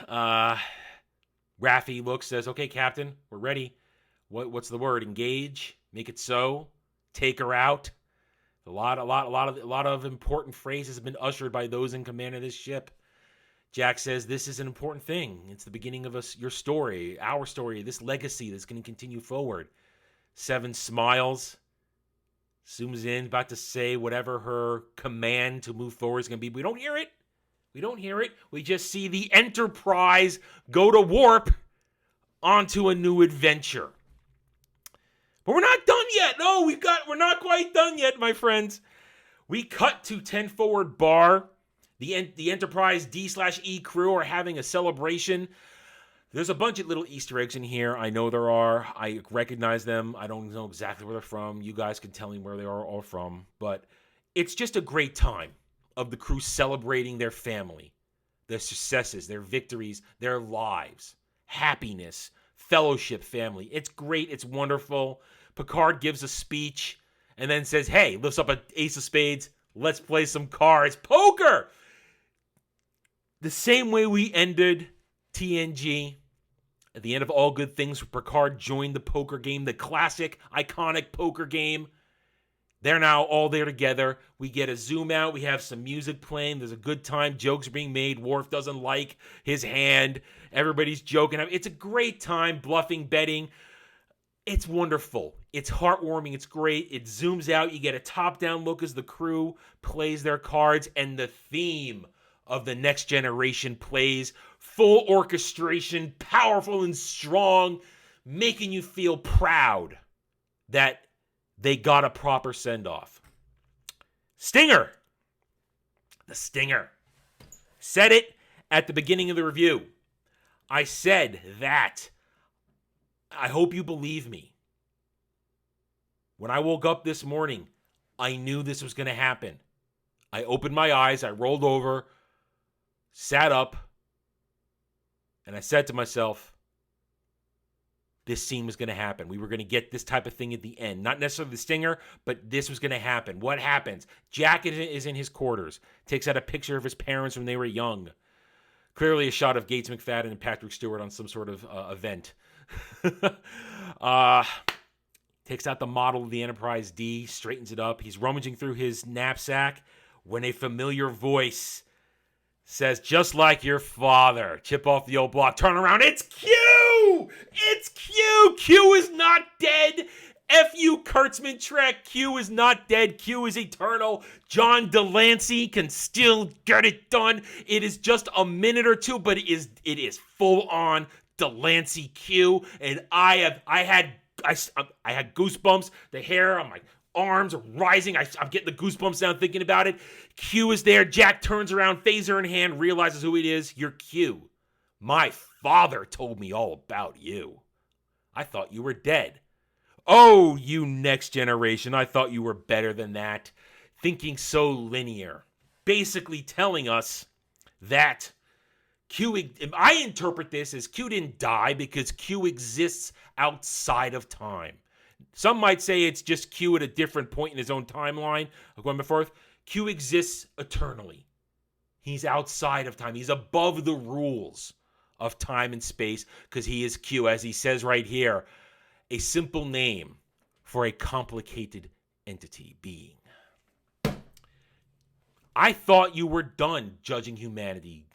Raffi looks, says, okay, Captain, we're ready. What's the word? Engage? Make it so? Take her out? A lot of important phrases have been ushered by those in command of this ship. Jack says, this is an important thing. It's the beginning of your story, our story, this legacy that's going to continue forward. 7 smiles, zooms in, about to say whatever her command to move forward is going to be. We don't hear it. We just see the Enterprise go to warp onto a new adventure. But we're not done yet. No, we're not quite done yet, my friends. We cut to 10 forward bar. The Enterprise D/E crew are having a celebration. There's a bunch of little Easter eggs in here. I know there are. I recognize them. I don't know exactly where they're from. You guys can tell me where they are all from. But it's just a great time of the crew celebrating their family, their successes, their victories, their lives, happiness, fellowship, family. It's great. It's wonderful. Picard gives a speech and then says, hey, lifts up an ace of spades. Let's play some cards. Poker! The same way we ended TNG. At the end of All Good Things, Picard joined the poker game, the classic, iconic poker game. They're now all there together. We get a zoom out. We have some music playing. There's a good time. Jokes being made. Worf doesn't like his hand. Everybody's joking. It's a great time. Bluffing, betting. It's wonderful. It's heartwarming. It's great. It zooms out. You get a top-down look as the crew plays their cards. And the theme of The Next Generation plays. Full orchestration. Powerful and strong. Making you feel proud that they got a proper send-off. Stinger. The Stinger. Said it at the beginning of the review. I said that. I hope you believe me. When I woke up this morning, I knew this was going to happen. I opened my eyes, I rolled over, sat up, and I said to myself, this scene was going to happen. We were going to get this type of thing at the end. Not necessarily the Stinger, but this was going to happen. What happens? Jack is in his quarters. Takes out a picture of his parents when they were young. Clearly a shot of Gates McFadden and Patrick Stewart on some sort of event. Takes out the model of the Enterprise D, straightens it up. He's rummaging through his knapsack when a familiar voice says, just like your father, chip off the old block, turn around, it's Q! It's Q! Q is not dead! F.U. Kurtzman Trek, Q is not dead, Q is eternal. John Delancey can still get it done. It is just a minute or two, but it is full on Delancey Q, and I had goosebumps. The hair on my arms are rising. I'm getting the goosebumps down thinking about it. Q is there. Jack turns around, phaser in hand, realizes who it is. You're Q. My father told me all about you. I thought you were dead. Oh, you Next Generation. I thought you were better than that. Thinking so linear. Basically telling us that Q, I interpret this as Q didn't die because Q exists outside of time. Some might say it's just Q at a different point in his own timeline, going back and forth. Q exists eternally. He's outside of time. He's above the rules of time and space because he is Q, as he says right here, a simple name for a complicated entity, being. I thought you were done judging humanity.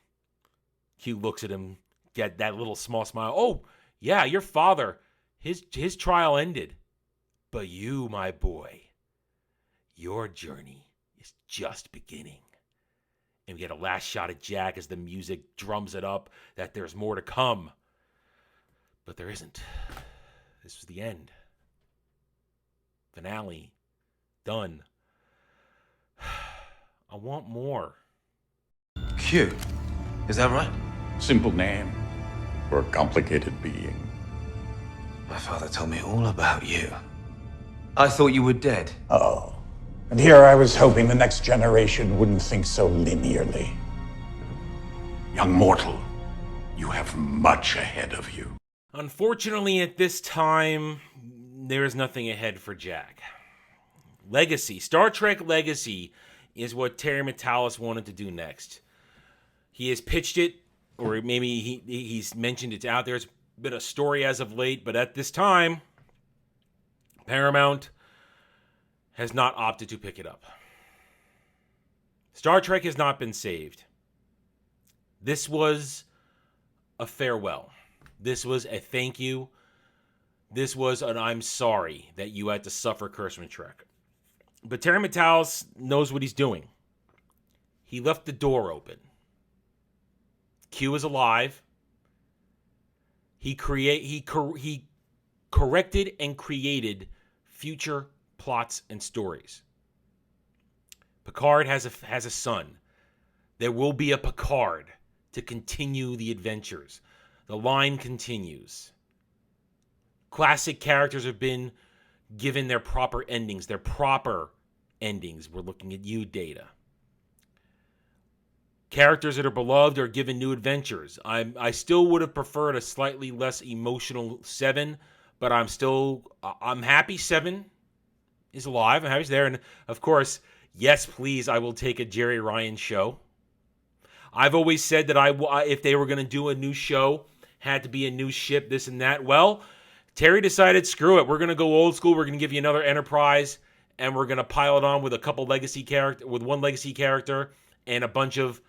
Q looks at him, get that little small smile. Oh, yeah, your father, his trial ended. But you, my boy, your journey is just beginning. And we get a last shot of Jack as the music drums it up that there's more to come. But there isn't. This was the end. Finale. Done. I want more. Q. Is that right? Simple name for a complicated being. My father told me all about you. I thought you were dead. Oh. And here I was hoping the Next Generation wouldn't think so linearly. Young mortal, you have much ahead of you. Unfortunately, at this time, there is nothing ahead for Jack. Legacy. Star Trek Legacy is what Terry Matalas wanted to do next. He has pitched it, or maybe he's mentioned it's out there. It's been a story as of late, but at this time, Paramount has not opted to pick it up. Star Trek has not been saved. This was a farewell. This was a thank you. This was an I'm sorry that you had to suffer Kurtzman Trek. But Terry Matalas knows what he's doing. He left the door open. Q is alive. He corrected and created future plots and stories. Picard has a son. There will be a Picard to continue the adventures. The line continues. Classic characters have been given their proper endings, their proper endings. We're looking at you, Data. Characters that are beloved are given new adventures. I still would have preferred a slightly less emotional 7, but I'm happy 7 is alive. I'm happy he's there. And of course, yes, please, I will take a Jerry Ryan show. I've always said that if they were going to do a new show, had to be a new ship, this and that. Well, Terry decided, screw it. We're going to go old school. We're going to give you another Enterprise, and we're going to pile it on with one legacy character and a bunch of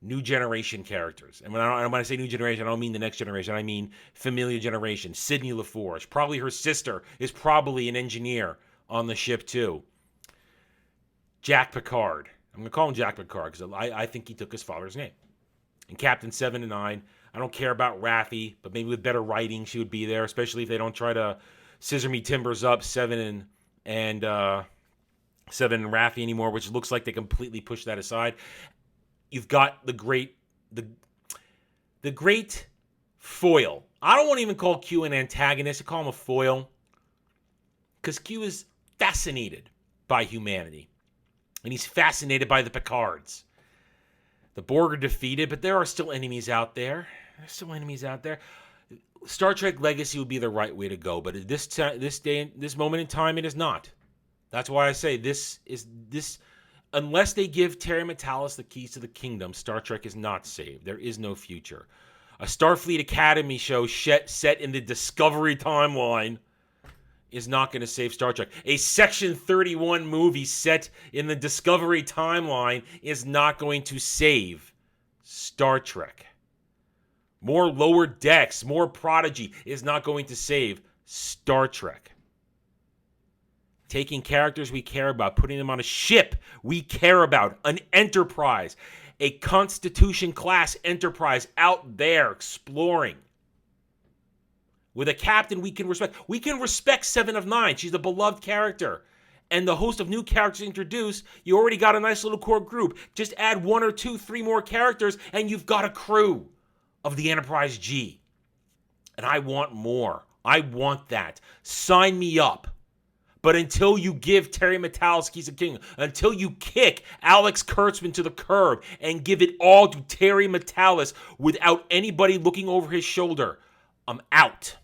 new generation characters. And when I say new generation, I don't mean the next generation. I mean familiar generation. Sydney LaForge. Probably her sister is probably an engineer on the ship too. Jack Picard. I'm going to call him Jack Picard because I think he took his father's name. And Captain 7 and 9. I don't care about Raffi, but maybe with better writing she would be there, especially if they don't try to scissor me timbers up 7 and Raffi anymore, which looks like they completely pushed that aside. You've got the great foil. I don't want to even call Q an antagonist. I call him a foil because Q is fascinated by humanity. And he's fascinated by the Picards. The Borg are defeated, but there are still enemies out there. Star Trek Legacy would be the right way to go, but at this moment in time, it is not. That's why I say this. Unless they give Terry Matalas the keys to the kingdom, Star Trek is not saved. There is no future. A Starfleet Academy show set in the Discovery timeline is not going to save Star Trek. A Section 31 movie set in the Discovery timeline is not going to save Star Trek. More Lower Decks, more Prodigy is not going to save Star Trek. Taking characters we care about, putting them on a ship we care about, an Enterprise, a Constitution-class Enterprise out there exploring. With a captain we can respect. We can respect 7 of 9. She's a beloved character. And the host of new characters introduced, you already got a nice little core group. Just add 1 or 2, 3 more characters, and you've got a crew of the Enterprise G. And I want more. I want that. Sign me up. But until you give Terry Matalas keys of kingdom, until you kick Alex Kurtzman to the curb and give it all to Terry Matalas without anybody looking over his shoulder, I'm out.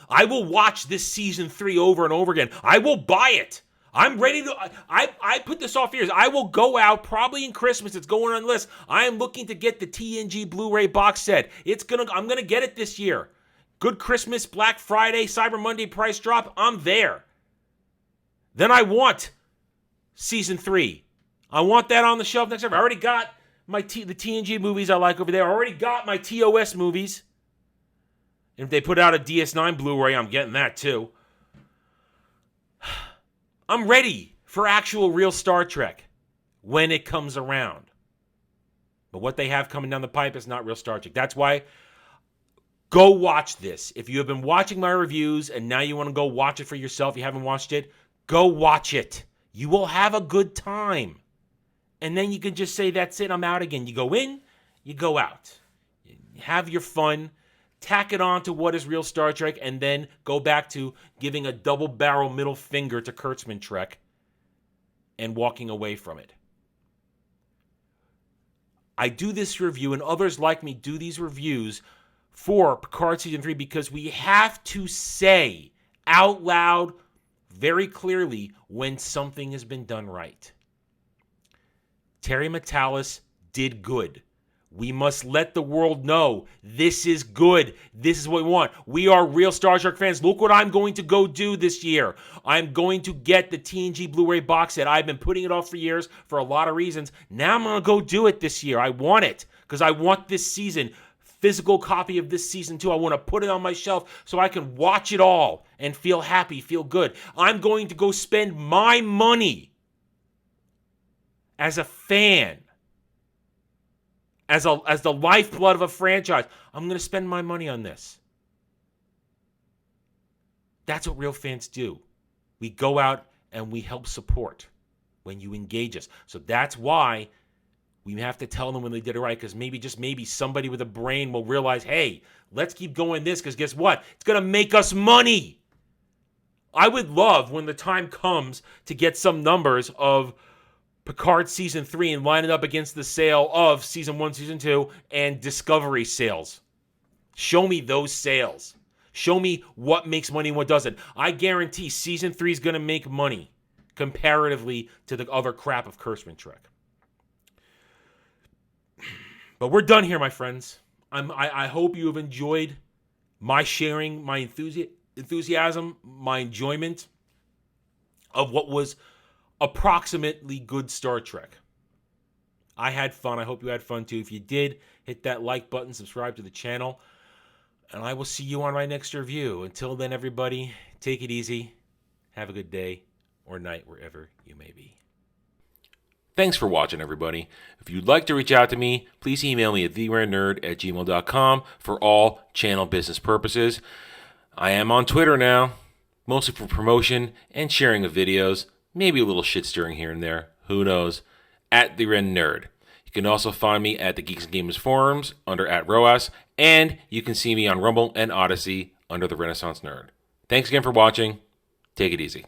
I will watch this season 3 over and over again. I will buy it. I'm ready to. I put this off years. I will go out probably in Christmas. It's going on the list. I am looking to get the TNG Blu-ray box set. I'm gonna get it this year. Good Christmas, Black Friday, Cyber Monday price drop. I'm there. Then I want season 3. I want that on the shelf next year. I already got the TNG movies I like over there. I already got my TOS movies. And if they put out a DS9 Blu-ray, I'm getting that too. I'm ready for actual real Star Trek when it comes around. But what they have coming down the pipe is not real Star Trek. That's why go watch this. If you have been watching my reviews and now you want to go watch it for yourself, you haven't watched it, go watch it. You will have a good time. And then you can just say, that's it, I'm out again. You go in, you go out. You have your fun. Tack it on to what is real Star Trek, and then go back to giving a double-barrel middle finger to Kurtzman Trek and walking away from it. I do this review, and others like me do these reviews for Picard Season 3 because we have to say out loud very clearly when something has been done right. Terry Matalas did good. We must let the world know this is good. This is what we want. We are real Star Trek fans. Look what I'm going to go do this year. I'm going to get the TNG Blu-ray box set. I've been putting it off for years for a lot of reasons. Now I'm going to go do it this year. I want it because I want this season. Physical copy of this season 2. I want to put it on my shelf so I can watch it all and feel happy, feel good. I'm going to go spend my money as a fan. As the lifeblood of a franchise, I'm going to spend my money on this. That's what real fans do. We go out and we help support when you engage us. So that's why we have to tell them when they did it right, because maybe somebody with a brain will realize, hey, let's keep going this, because guess what? It's going to make us money. I would love when the time comes to get some numbers of Picard Season 3 and line it up against the sale of Season 1, Season 2, and Discovery sales. Show me those sales. Show me what makes money and what doesn't. I guarantee Season 3 is going to make money comparatively to the other crap of Kurtzman Trek. But we're done here, my friends. I hope you have enjoyed my sharing, my enthusiasm, my enjoyment of what was approximately good Star Trek. I had fun. I hope you had fun too. If you did, hit that like button, subscribe to the channel, and I will see you on my next review. Until then, everybody, take it easy. Have a good day or night wherever you may be. Thanks for watching, everybody. If you'd like to reach out to me, please email me at theranernerd@gmail.com for all channel business purposes. I am on Twitter now, mostly for promotion and sharing of videos, maybe a little shit stirring here and there, who knows, @theranernerd. You can also find me at the Geeks and Gamers forums under @ROAS, and you can see me on Rumble and Odyssey under the Renaissance Nerd. Thanks again for watching. Take it easy.